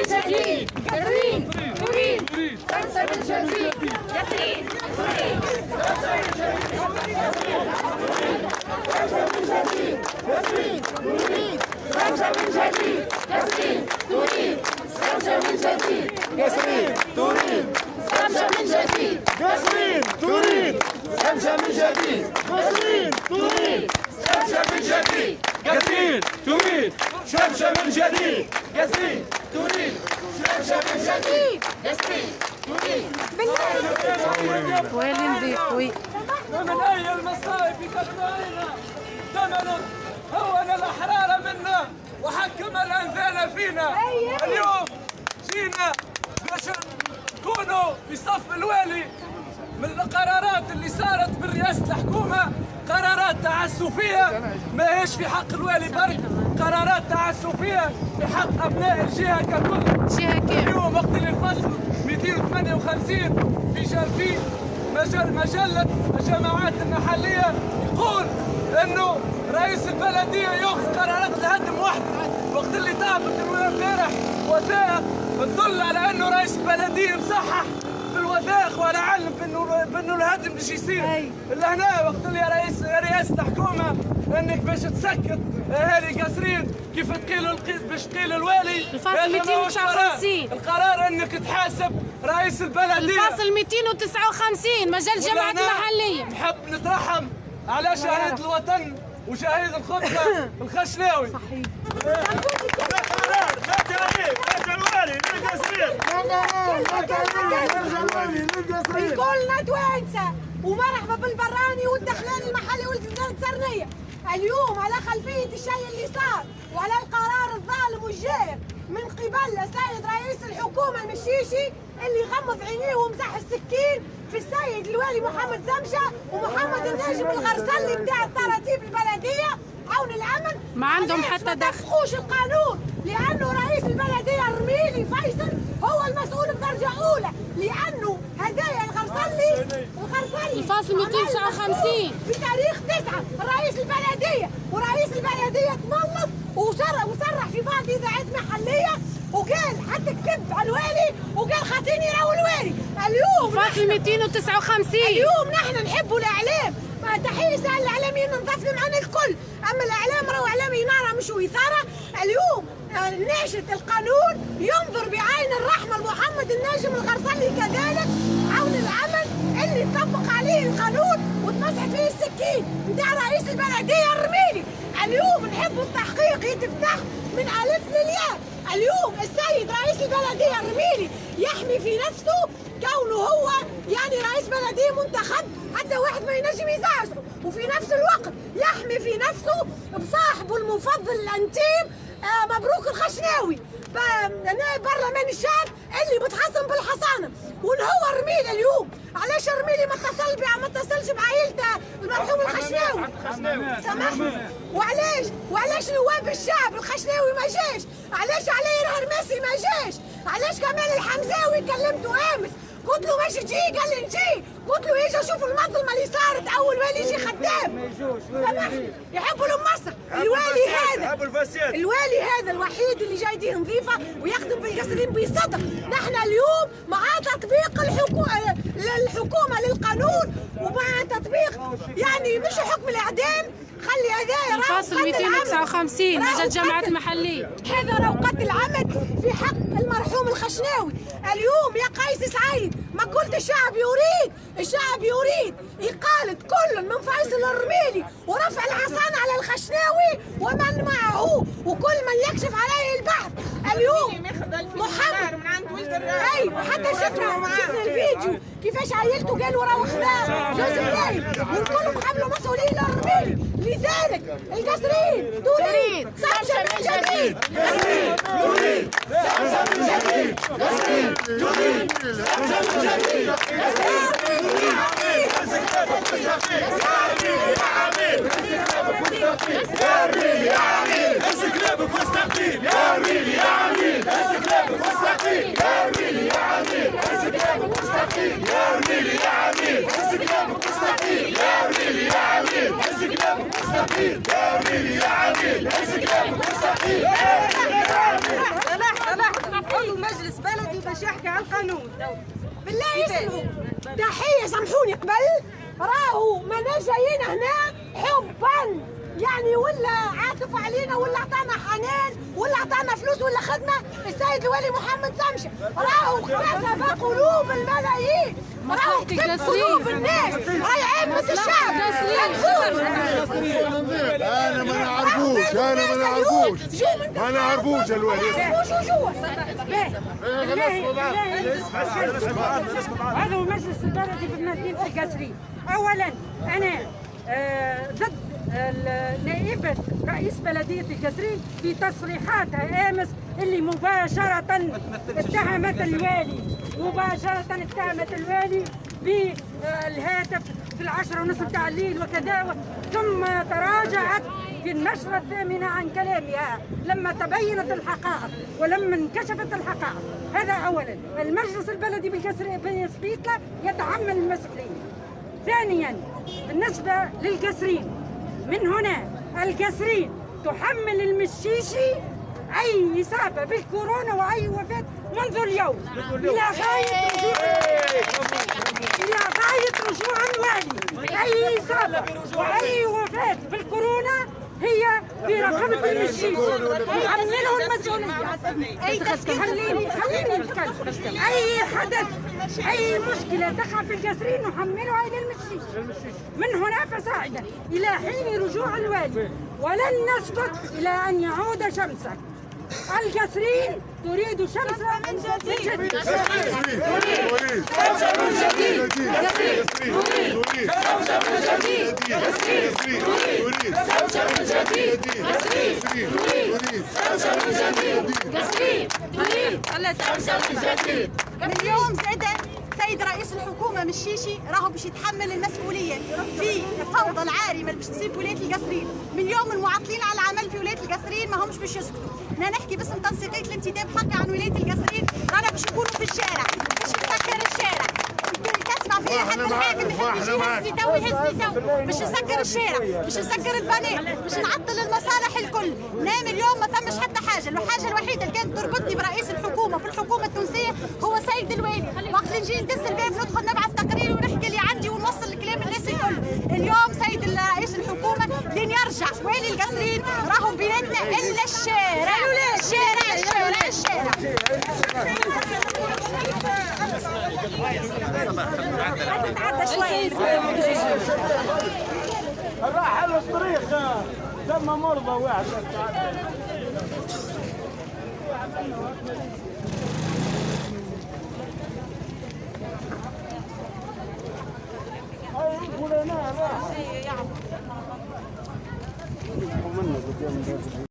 جديد. ياسين تريد شمس من جديد. ياسين تريد شمس من جديد. ياسين تريد شمس من جديد. ياسين تريد شمس من جديد. ياسين تريد شمس من جديد. ياسين تريد شمس من جديد. ياسين تريد شمس من جديد. ياسين تريد شمس من جديد. ياسين تريد ويلي نضيف وي ومن أي المصائب تقنعنا ثمن هون الأحرار منا وحكم الأنذال فينا. اليوم جينا باش نكونوا في صف الوالي من القرارات اللي صارت من رئاسة الحكومة، قرارات تعسفية ماهيش في حق الوالي برك، قرارات تعسفية في حق أبناء الجهة ككل. جهة كامل. اليوم وقت اللي الفصل 258 في مجلة الجماعات المحلية يقول انه رئيس البلدية ياخذ قرارات الهدم وحده، وقت اللي طابت امبارح وثائق تدل على انه رئيس البلدية مصحح في الوثائق ولا علم بانه الهدم مش يصير. لهنا وقت اللي رئاسة الحكومة انك باش تسكت اهالي قصرين كيف باش تقيل الوالي. الفصل 259 القرار انك تحاسب رئيس البلدية. الفصل 259 مجال جماعة المحلية. نحب نترحم على شهيد الوطن وشهيد الخطة الخشناوي. صحيح. الكلنا توانسة ومرحبا بالبراني والدخلاني المحلي والزرنية اليوم على خلفية الشيء اللي صار وعلى القرار الظالم والجائر من قبل السيد رئيس الحكومة المشيشي اللي غمض عينيه ومسح السكين في السيد الوالي محمد زمشة ومحمد الناجم الغرسلي بتاع التراتيب البلدية عون الأمن. ما عندهم حتى دخل. ما تفقوش القانون لأنه رئيس البلدية الرميلي فيصل هو المسؤول بدرجة أولى، لأنه هدايا الغرسلي الفصل 259 بتاريخ 9 رئيس البلدية ورئيس البلدية تملص وصرح في بعض إذاعات محلية وقال حتى كذب على الوالي وقال خاطيني راهو الوالي. اليوم الفصل 259 اليوم نحن نحبوا الإعلام، تحية سائل الإعلاميين نضاف معنا الكل، أما الإعلام راهو إعلام ينارة مش وثارة. اليوم ناشد القانون ينظر بعين الرحمة لمحمد الناجم الغرسلي كذلك عون العمل اللي طبق عليه القانون وتمسحت فيه السكين نتاع رئيس البلدية الرميلي. اليوم نحبوا التحقيق يتفتح من ألف للياء. اليوم السيد رئيس البلدية الرميلي يحمي في نفسه كونه هو يعني رئيس بلدية منتخب حتى واحد ما ينجم يزعزعه، وفي نفس الوقت يحمي في نفسه بصاحبه المفضل الانتيم مبروك الخشناوي نائب برلمان الشعب اللي بتحصن بالحصانه. وان هو رميل اليوم علاش رميلي ما اتصلش بعائلته المرحوم الخشناوي؟ سامحني. وعلاش نواب الشعب الخشناوي ما جاش؟ علاش علي الهرمسي ما جاش؟ علاش كمال الحمزاوي كلمته امس قلت له ماشي تجي؟ قال لي نجي. قلت له يجي اشوف المظلمه اللي صارت اول والي يجي خدام. سامحني. يحبوا لهم مصر. الوالي هذا الوحيد اللي جاي يديه نظيفه ويخدم في القصرين بصدق. نحن اليوم مع تطبيق الحكومه للقانون ومع تطبيق يعني مش حكم الاعدام. خلي هذايا الفصل 259 مجال جماعة المحلية. هذا راهو قتل عمد في حق المرحوم الخشناوي. اليوم يا قيس سعيد ما قلت الشعب يريد إقالة كل من فيصل الرميلي ورفع الحصانة على الخشناوي ومن معه وكل من يكشف عليه البحث. اليوم محمد من عند ولد الراجل. ايوه حتى شفنا الفيديو كيفاش عيلته قالوا راهو خذا جوز الليل والكل حملوا مسؤولين للرميلي. لذلك القصرين تريد سمشة من جديد. تريد سمشة من جديد. تريد سمشة من جديد. يا رميل يا عميل امسك كلابك واستقيل. يا رميل يا عميل امسك كلابك واستقيل. يا رميل يا عميل امسك كلابك واستقيل. يا رميل يا عميل امسك كلابك واستقيل. يا رميل يا عميل امسك كلابك واستقيل. يا رميل يا عميل امسك كلابك واستقيل. يا رميل يا عميل مجلس بلدي باش يحكي على القانون. بالله يسمعوا تحية سامحوني قبل راهو ما جايين هنا حبا يعني ولا عاطف علينا ولا عطانا حنان ولا عطانا فلوس ولا خدمة السيد الولي محمد سمشة راهو كتب قلوب الملايين راهو كتب قلوب الناس راهي عامة الشعب انا ما نعرفوش ما نعرفوش الولي هذا هو مجلس البلدي بمدينة القصرين. أولا أنا ضد نائبة رئيس بلدية القصرين في تصريحاتها أمس اللي مباشرة اتهمت الوالي بالهاتف في 10:30 بتاع الليل وكذا، ثم تراجعت في النشرة الثامنة عن كلامها لما تبينت الحقائق ولما انكشفت الحقائق. هذا أولا. المجلس البلدي بالقصرين يتحمل المسؤولية. ثانيا بالنسبة للقصرين، من هنا القصرين تحمل المشيشي أي إصابة بالكورونا وأي وفاة منذ اليوم إلى غاية رجوع الوالي. أي إصابة وأي وفاة بالكورونا هي برقبة المشيشي يحمله المسؤولية. خليني نتكلم. أي حدث أي مشكلة تقع في القصرين نحملها إلى المشيشي من هنا فصاعدا إلى حين رجوع الوالي، ولن نسكت إلى أن يعود شمسك. القصرين تريد شمسة من جديد. من اليوم زادا سيد رئيس الحكومه مشيشي راهو باش يتحمل المسؤوليه في الفوضى العارمه اللي باش تصيب في ولايه القصرين. من اليوم المعطلين على العمل في ولايه القصرين ما همش باش يسكتوا. انا نحكي باسم تنسيقيه الانتداب حقي عن ولايه القصرين، رانا باش نكونوا في الشارع باش نسكر الشارع. تسمع فيا حتى الحاكم يحب يجي يهز تو باش نسكر الشارع باش نسكر البناء باش نعطل المصالح الكل. نام اليوم ما ثمش حتى حاجه. الحاجه الوحيده اللي كانت تربطني برئيس الحكومه في الحكومه التونسيه هو سيد الوالي. وقت اللي نجي ندس الباب ندخل نبعث تقرير ونحكي اللي عندي ونوصل الكلام للناس الكل. اليوم سيد رئيس الحكومه لين يرجع والي القصرين راهو بيدنا الا الشارع الشارع الشارع الشارع. تتعدى شوية. راح على الطريق ثم مرضى واحد. هاي يقول انا